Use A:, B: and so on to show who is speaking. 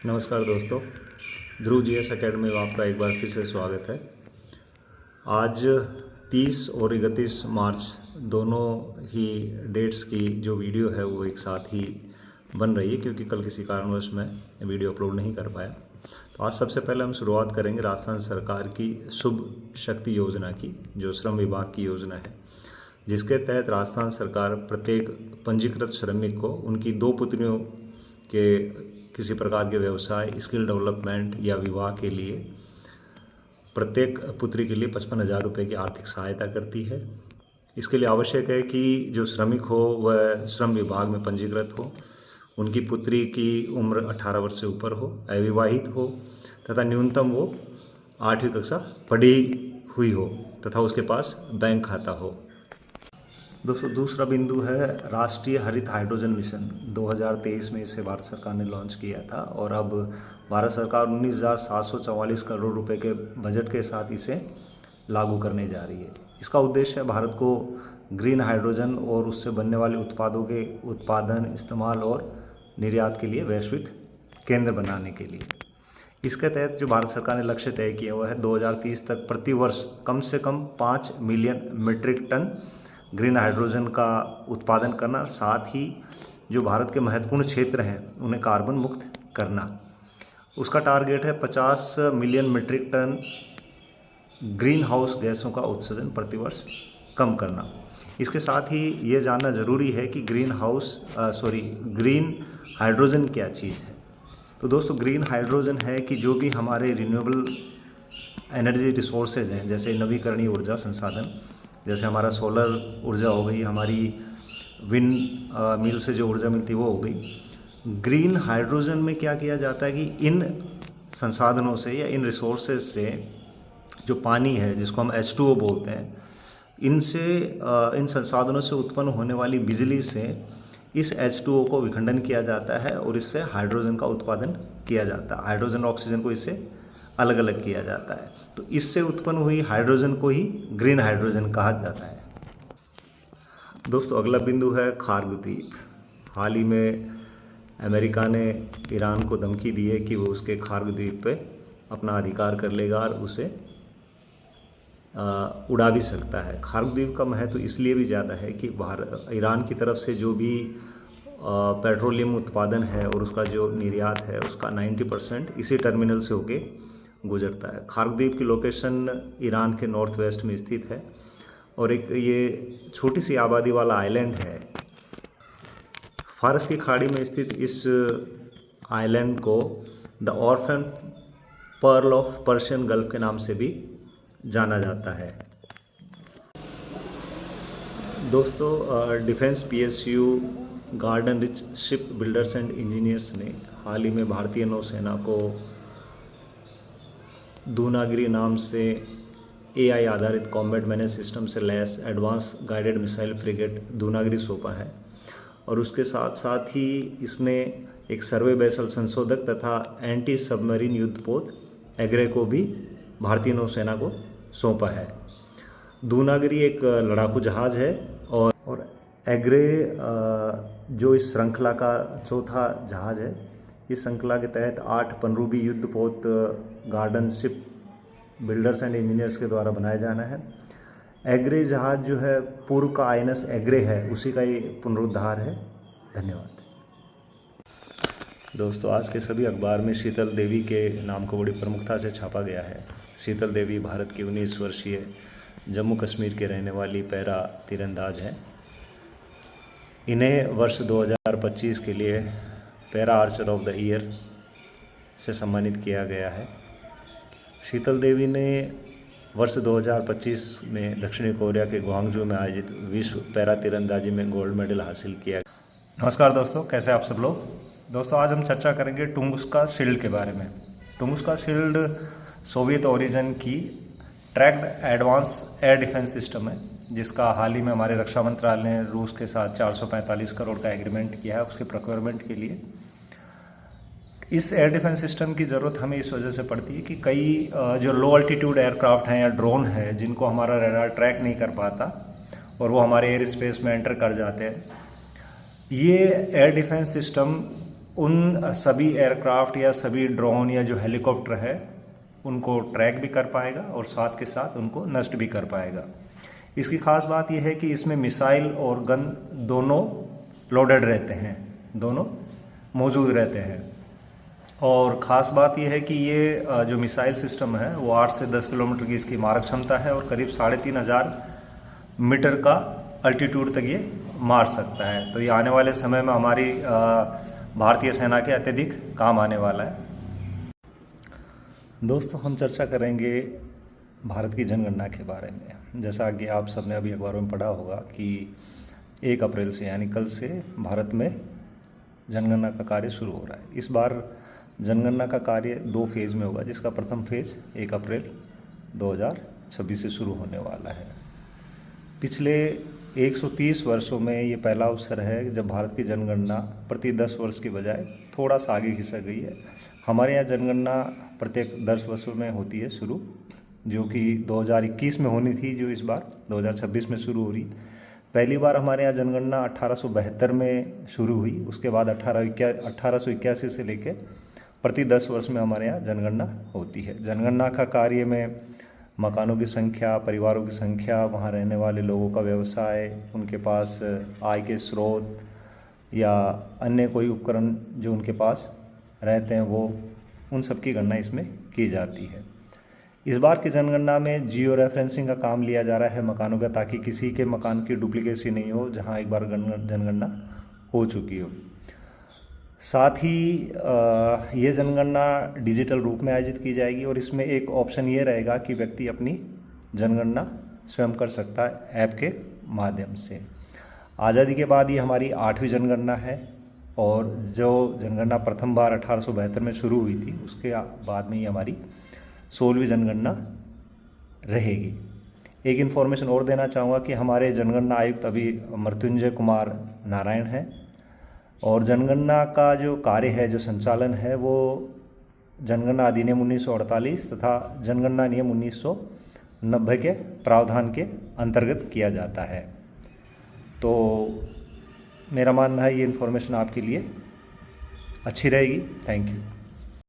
A: नमस्कार दोस्तों, ध्रुव GS academy में आपका एक बार फिर से स्वागत है। आज 30 और 31 मार्च दोनों ही डेट्स की जो वीडियो है वो एक साथ ही बन रही है, क्योंकि कल किसी कारणवश मैं वीडियो अपलोड नहीं कर पाया। तो आज सबसे पहले हम शुरुआत करेंगे राजस्थान सरकार की शुभ शक्ति योजना की, जो श्रम विभाग की योजना है, जिसके तहत राजस्थान सरकार प्रत्येक पंजीकृत श्रमिक को उनकी 2 पुत्रियों के किसी प्रकार के व्यवसाय, स्किल डेवलपमेंट या विवाह के लिए प्रत्येक पुत्री के लिए 55,000 रुपये की आर्थिक सहायता करती है। इसके लिए आवश्यक है कि जो श्रमिक हो वह श्रम विभाग में पंजीकृत हो, उनकी पुत्री की उम्र 18 वर्ष से ऊपर हो, अविवाहित हो तथा न्यूनतम वो 8वीं कक्षा पढ़ी हुई हो तथा उसके पास बैंक खाता हो। दोस्तों, दूसरा बिंदु है राष्ट्रीय हरित हाइड्रोजन मिशन। 2023 में इसे भारत सरकार ने लॉन्च किया था और अब भारत सरकार 19,744 करोड़ रुपए के बजट के साथ इसे लागू करने जा रही है। इसका उद्देश्य है भारत को ग्रीन हाइड्रोजन और उससे बनने वाले उत्पादों के उत्पादन, इस्तेमाल और निर्यात के लिए वैश्विक केंद्र बनाने के लिए। इसके तहत जो भारत सरकार ने लक्ष्य तय किया हुआ है 2030 तक प्रति वर्ष कम से कम 5 million metric ton green hydrogen का उत्पादन करना, साथ ही जो भारत के महत्वपूर्ण क्षेत्र हैं उन्हें कार्बन मुक्त करना। उसका टारगेट है 50 million metric ton greenhouse गैसों का उत्सर्जन प्रतिवर्ष कम करना। इसके साथ ही ये जानना ज़रूरी है कि ग्रीन हाइड्रोजन क्या चीज़ है। तो दोस्तों, ग्रीन हाइड्रोजन है कि जो भी हमारे रिन्यूएबल एनर्जी रिसोर्सेज हैं, जैसे नवीकरणीय ऊर्जा संसाधन, जैसे हमारा सोलर ऊर्जा हो गई, हमारी विंड मिल से जो ऊर्जा मिलती है वो हो गई। ग्रीन हाइड्रोजन में क्या किया जाता है कि इन संसाधनों से या इन रिसोर्सेज से जो पानी है, जिसको हम H2O बोलते हैं, इनसे इन संसाधनों से उत्पन्न होने वाली बिजली से इस H2O को विखंडन किया जाता है और इससे हाइड्रोजन का उत्पादन किया जाता है। हाइड्रोजन और ऑक्सीजन को इससे अलग अलग किया जाता है। तो इससे उत्पन्न हुई हाइड्रोजन को ही ग्रीन हाइड्रोजन कहा जाता है। दोस्तों, अगला बिंदु है खार्गद्वीप। हाल ही में अमेरिका ने ईरान को धमकी दी है कि वो उसके खार्गद्वीप पे अपना अधिकार कर लेगा और उसे उड़ा भी सकता है। खार्गद्वीप का महत्व इसलिए भी ज़्यादा है कि ईरान की तरफ से जो भी पेट्रोलियम उत्पादन है और उसका जो निर्यात है उसका 90% इसी टर्मिनल से होके गुजरता है। खार्गद्वीप की लोकेशन ईरान के नॉर्थ वेस्ट में स्थित है और एक ये छोटी सी आबादी वाला आइलैंड है। फारस की खाड़ी में स्थित इस आइलैंड को the orphan pearl of Persian gulf के नाम से भी जाना जाता है। दोस्तों, defence PSU garden rich ship builders and engineers ने हाल ही में भारतीय नौसेना को दूनागिरी नाम से AI आधारित कॉम्बैट मैनेज सिस्टम से लैस advance guided missile frigate Dunagiri सौंपा है और उसके साथ साथ ही इसने एक सर्वे बेसल संशोधक तथा एंटी सबमरीन युद्धपोत एग्रे को भी भारतीय नौसेना को सौंपा है। दूनागिरी एक लड़ाकू जहाज़ है और एग्रे जो इस श्रृंखला का चौथा जहाज़ है। इस श्रृंखला के तहत 8 पनडुब्बी युद्धपोत garden ship builders and engineers के द्वारा बनाया जाना है। एग्रे जहाज़ जो है पूर्व का INS एग्रे है, उसी का ही पुनरुद्धार है। धन्यवाद। दोस्तों, आज के सभी अखबार में शीतल देवी के नाम को बड़ी प्रमुखता से छापा गया है। शीतल देवी भारत की 19 वर्षीय जम्मू कश्मीर के रहने वाली पैरा तीरंदाज हैं। इन्हें वर्ष 2025 के लिए para Archer of the year से सम्मानित किया गया है। शीतल देवी ने वर्ष 2025 में दक्षिणी कोरिया के ग्वांगजू में आयोजित विश्व पैरा तीरंदाजी में गोल्ड मेडल हासिल किया। नमस्कार दोस्तों, कैसे आप सब लोग। दोस्तों, आज हम चर्चा करेंगे टुंगुस्का शील्ड के बारे में। टुंगुस्का शील्ड सोवियत ओरिजिन की tracked advance air defence system है, जिसका हाल ही में हमारे रक्षा मंत्रालय ने रूस के साथ 445 करोड़ का एग्रीमेंट किया है उसके प्रोक्योरमेंट के लिए। इस एयर डिफेंस सिस्टम की ज़रूरत हमें इस वजह से पड़ती है कि कई जो लो अल्टीट्यूड एयरक्राफ्ट हैं या ड्रोन है, जिनको हमारा रडार ट्रैक नहीं कर पाता और वो हमारे एयर स्पेस में एंटर कर जाते हैं, ये एयर डिफेंस सिस्टम उन सभी एयरक्राफ्ट या सभी ड्रोन या जो हेलीकॉप्टर है उनको ट्रैक भी कर पाएगा और साथ के साथ उनको नष्ट भी कर पाएगा। इसकी ख़ास बात यह है कि इसमें मिसाइल और गन दोनों लोडेड रहते हैं, दोनों मौजूद रहते हैं। और ख़ास बात यह है कि ये जो मिसाइल सिस्टम है वो 8 से 10 किलोमीटर की इसकी मारक क्षमता है और करीब 3500 मीटर का अल्टीट्यूड तक ये मार सकता है। तो ये आने वाले समय में हमारी भारतीय सेना के अत्यधिक काम आने वाला है। दोस्तों, हम चर्चा करेंगे भारत की जनगणना के बारे में। जैसा कि आप सबने अभी अखबारों में पढ़ा होगा कि 1 अप्रैल से यानी कल से भारत में जनगणना का कार्य शुरू हो रहा है। इस बार जनगणना का कार्य 2 फेज़ में होगा, जिसका प्रथम फेज़ 1 अप्रैल 2026 से शुरू होने वाला है। पिछले 130 वर्षों में ये पहला अवसर है जब भारत की जनगणना प्रति 10 वर्ष की बजाय थोड़ा सा आगे खिसक गई है। हमारे यहाँ जनगणना प्रत्येक 10 वर्षों में होती है शुरू, जो कि 2021 में होनी थी, जो इस बार 2026 में शुरू हो रही। पहली बार हमारे यहाँ जनगणना 1872 में शुरू हुई। उसके बाद 1881 से लेकर प्रति 10 वर्ष में हमारे यहाँ जनगणना होती है। जनगणना का कार्य में मकानों की संख्या, परिवारों की संख्या, वहाँ रहने वाले लोगों का व्यवसाय, उनके पास आय के स्रोत या अन्य कोई उपकरण जो उनके पास रहते हैं वो उन सब की गणना इसमें की जाती है। इस बार की जनगणना में जियो रेफरेंसिंग का काम लिया जा रहा है मकानों का, ताकि किसी के मकान की डुप्लीकेसी नहीं हो जहाँ एक बार जनगणना हो चुकी हो। साथ ही ये जनगणना डिजिटल रूप में आयोजित की जाएगी और इसमें एक ऑप्शन ये रहेगा कि व्यक्ति अपनी जनगणना स्वयं कर सकता है ऐप के माध्यम से। आज़ादी के बाद ये हमारी 8वीं जनगणना है और जो जनगणना प्रथम बार 1872 में शुरू हुई थी, उसके बाद में ये हमारी 16वीं जनगणना रहेगी। एक इन्फॉर्मेशन और देना चाहूँगा कि हमारे जनगणना आयुक्त अभी मृत्युंजय कुमार नारायण हैं और जनगणना का जो कार्य है, जो संचालन है, वो जनगणना अधिनियम 1948 तथा जनगणना नियम 1990 के प्रावधान के अंतर्गत किया जाता है। तो मेरा मानना है ये इन्फॉर्मेशन आपके लिए अच्छी रहेगी। Thank you.